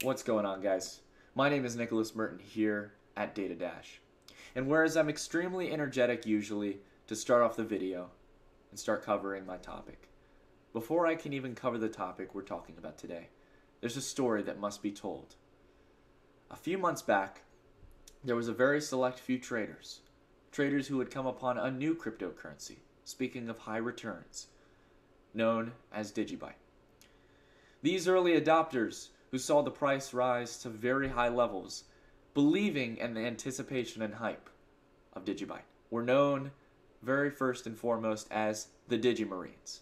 What's going on, guys? My name is Nicholas Merton here at Data Dash. And whereas I'm extremely energetic usually to start off the video and start covering my topic, before I can even cover the topic we're talking about today, there's a story that must be told. A few months back, there was a very select few traders who had come upon a new cryptocurrency, speaking of high returns, known as DIGIBYTE. These early adopters who saw the price rise to very high levels, believing in the anticipation and hype of DIGIBYTE, were known very first and foremost as the DigiMarines.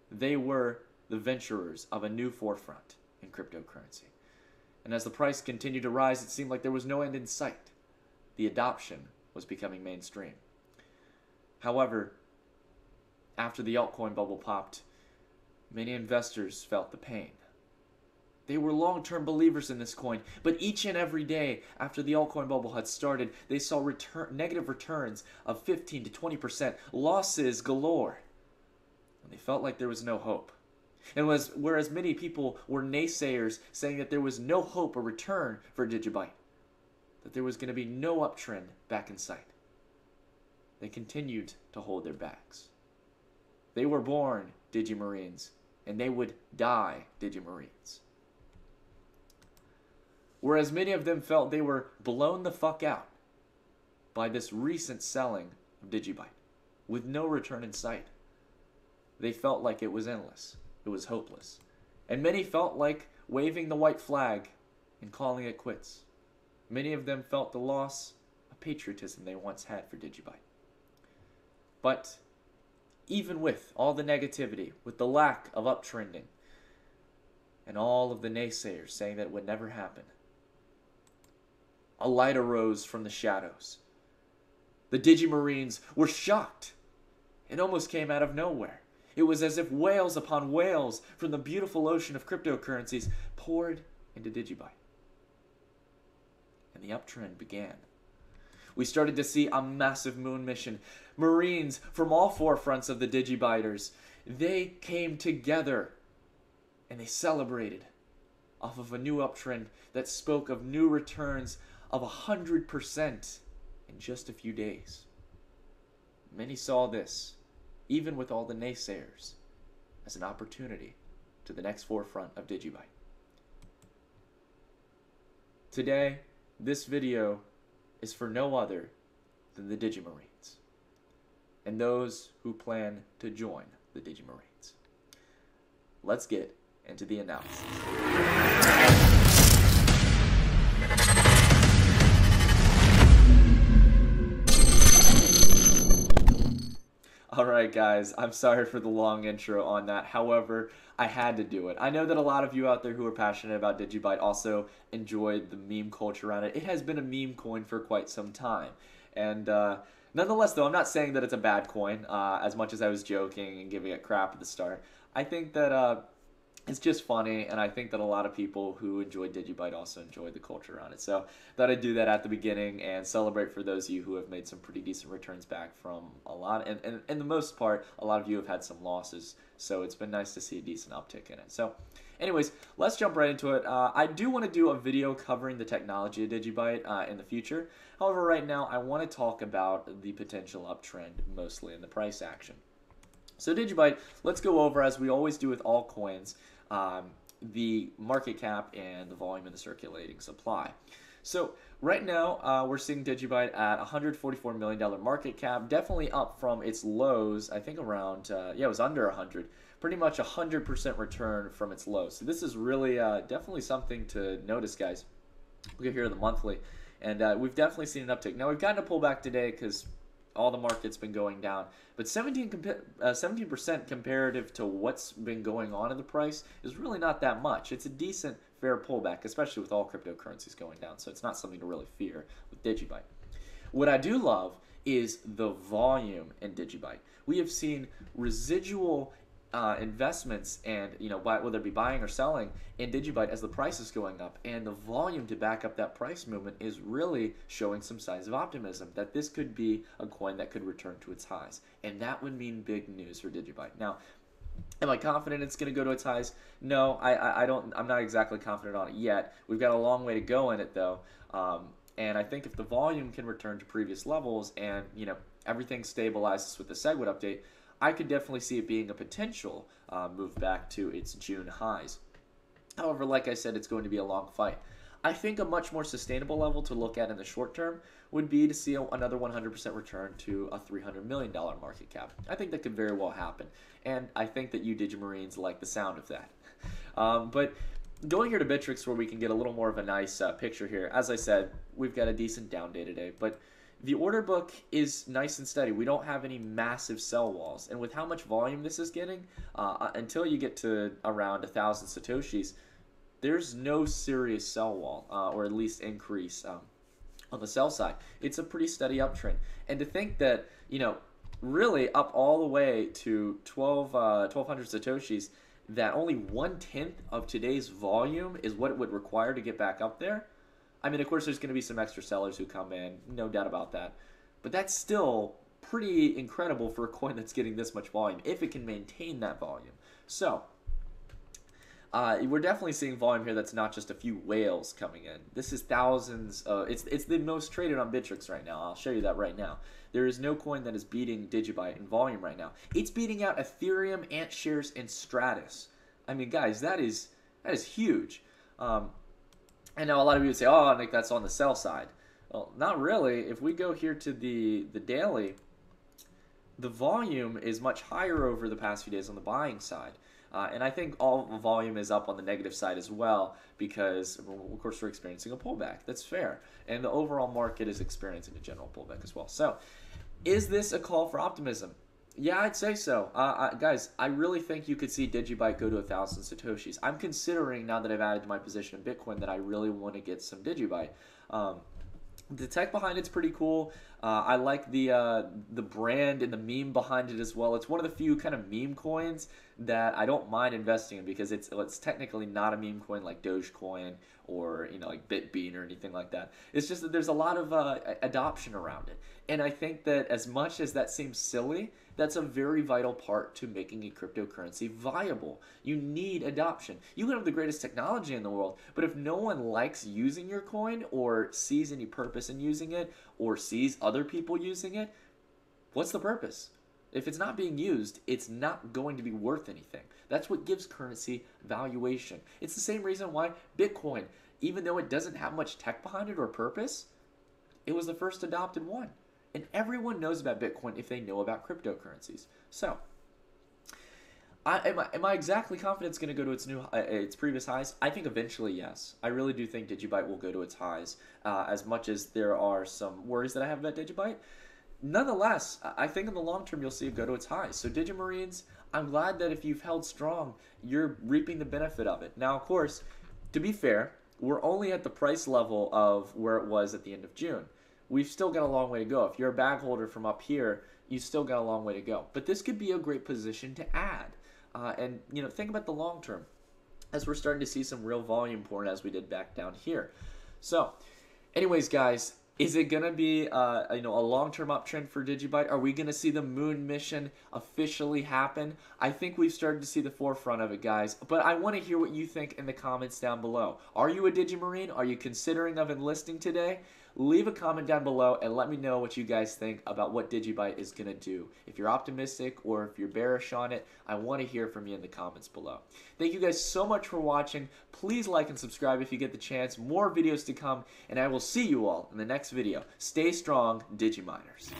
They were the venturers of a new forefront in cryptocurrency. And as the price continued to rise, it seemed like there was no end in sight. The adoption was becoming mainstream. However, after the altcoin bubble popped, many investors felt the pain. They were long-term believers in this coin, but each and every day after the altcoin bubble had started, they saw negative returns of 15 to 20%, losses galore. And they felt like there was no hope. And whereas many people were naysayers saying that there was no hope or return for DIGIBYTE, that there was going to be no uptrend back in sight, they continued to hold their backs. They were born DigiMarines, and they would die DigiMarines. Whereas many of them felt they were blown the fuck out by this recent selling of DIGIBYTE, with no return in sight. They felt like it was endless. It was hopeless. And many felt like waving the white flag and calling it quits. Many of them felt the loss of patriotism they once had for DIGIBYTE. But even with all the negativity, with the lack of uptrending, and all of the naysayers saying that it would never happen, a light arose from the shadows. The DigiMarines were shocked. It almost came out of nowhere. It was as if whales upon whales from the beautiful ocean of cryptocurrencies poured into DIGIBYTE. And the uptrend began. We started to see a massive moon mission. Marines from all forefronts of the DigiByters, they came together and they celebrated off of a new uptrend that spoke of new returns of 100% in just a few days. Many saw this, even with all the naysayers, as an opportunity to the next forefront of DIGIBYTE. Today, this video is for no other than the DigiMarines and those who plan to join the DigiMarines. Let's get into the analysis. Alright guys, I'm sorry for the long intro on that. However, I had to do it. I know that a lot of you out there who are passionate about DIGIBYTE also enjoyed the meme culture around it. It has been a meme coin for quite some time. And nonetheless, though, I'm not saying that it's a bad coin, as much as I was joking and giving it crap at the start. I think that it's just funny, and I think that a lot of people who enjoyed DIGIBYTE also enjoyed the culture around it. So thought I'd do that at the beginning and celebrate for those of you who have made some pretty decent returns back from a lot. And in the most part, a lot of you have had some losses. So it's been nice to see a decent uptick in it. So anyways, let's jump right into it. I do want to do a video covering the technology of DIGIBYTE in the future. However, right now, I want to talk about the potential uptrend, mostly in the price action. So DIGIBYTE, let's go over, as we always do with all coins, the market cap and the volume of the circulating supply. So right now, we're seeing DIGIBYTE at $144 million market cap, definitely up from its lows, I think around, it was under 100, pretty much 100% return from its lows. So this is really definitely something to notice, guys. Look at here the monthly, and we've definitely seen an uptick. Now we've gotten a pullback today because all the market's been going down, but 17% comparative to what's been going on in the price is really not that much. It's a decent, fair pullback, especially with all cryptocurrencies going down, so it's not something to really fear with DIGIBYTE. What I do love is the volume in DIGIBYTE. We have seen residual investments, and whether it be buying or selling in DIGIBYTE as the price is going up, and the volume to back up that price movement is really showing some signs of optimism that this could be a coin that could return to its highs, and that would mean big news for DIGIBYTE. Now, Am I confident it's going to go to its highs? No, I don't. I'm not exactly confident on it yet. We've got a long way to go in it though, and I think if the volume can return to previous levels and everything stabilizes with the Segwit update, I could definitely see it being a potential move back to its June highs. However, like I said, it's going to be a long fight. I think a much more sustainable level to look at in the short term would be to see another 100% return to a $300 million market cap. I think that could very well happen, and I think that you Digimarines like the sound of that. But going here to Bittrex, where we can get a little more of a nice picture here. As I said, we've got a decent down day today, but the order book is nice and steady. We don't have any massive sell walls, and with how much volume this is getting, until you get to around 1,000 Satoshis, there's no serious sell wall, or at least increase on the sell side. It's a pretty steady uptrend. And to think that, really up all the way to 1,200 Satoshis, that only 1/10 of today's volume is what it would require to get back up there. I mean, of course, there's going to be some extra sellers who come in, no doubt about that. But that's still pretty incredible for a coin that's getting this much volume, if it can maintain that volume. So, we're definitely seeing volume here that's not just a few whales coming in. This is thousands. It's the most traded on Bittrex right now. I'll show you that right now. There is no coin that is beating DigiByte in volume right now. It's beating out Ethereum, AntShares, and Stratus. I mean, guys, that is huge. And now a lot of you would say, oh, Nick, that's on the sell side. Well, not really. If we go here to the daily, the volume is much higher over the past few days on the buying side. And I think all volume is up on the negative side as well because, of course, we're experiencing a pullback. That's fair. And the overall market is experiencing a general pullback as well. So is this a call for optimism? Yeah, I'd say so. Guys, I really think you could see DigiByte go to 1,000 Satoshis. I'm considering, now that I've added to my position in Bitcoin, that I really want to get some DigiByte. The tech behind it's pretty cool. I like the brand and the meme behind it as well. It's one of the few kind of meme coins that I don't mind investing in because it's technically not a meme coin like Dogecoin or like BitBean or anything like that. It's just that there's a lot of adoption around it, and I think that as much as that seems silly, that's a very vital part to making a cryptocurrency viable. You need adoption. You can have the greatest technology in the world, but if no one likes using your coin or sees any purpose in using it or sees other people using it, what's the purpose? If it's not being used, it's not going to be worth anything. That's what gives currency valuation. It's the same reason why Bitcoin, even though it doesn't have much tech behind it or purpose, it was the first adopted one. And everyone knows about Bitcoin if they know about cryptocurrencies. So, am I exactly confident it's going to go to its previous highs? I think eventually, yes. I really do think DigiByte will go to its highs. As much as there are some worries that I have about DigiByte, nonetheless, I think in the long term you'll see it go to its highs. So Digimarines, I'm glad that if you've held strong, you're reaping the benefit of it. Now, of course, to be fair, we're only at the price level of where it was at the end of June. We've still got a long way to go. If you're a bag holder from up here, you've still got a long way to go. But this could be a great position to add. And think about the long term as we're starting to see some real volume pouring as we did back down here. So, anyways, guys, is it going to be a long-term uptrend for DigiByte? Are we going to see the moon mission officially happen? I think we've started to see the forefront of it, guys. But I want to hear what you think in the comments down below. Are you a Digimarine? Are you considering of enlisting today? Leave a comment down below and let me know what you guys think about what DigiByte is going to do. If you're optimistic or if you're bearish on it, I want to hear from you in the comments below. Thank you guys so much for watching. Please like and subscribe if you get the chance. More videos to come, and I will see you all in the next video. Stay strong, Digiminers.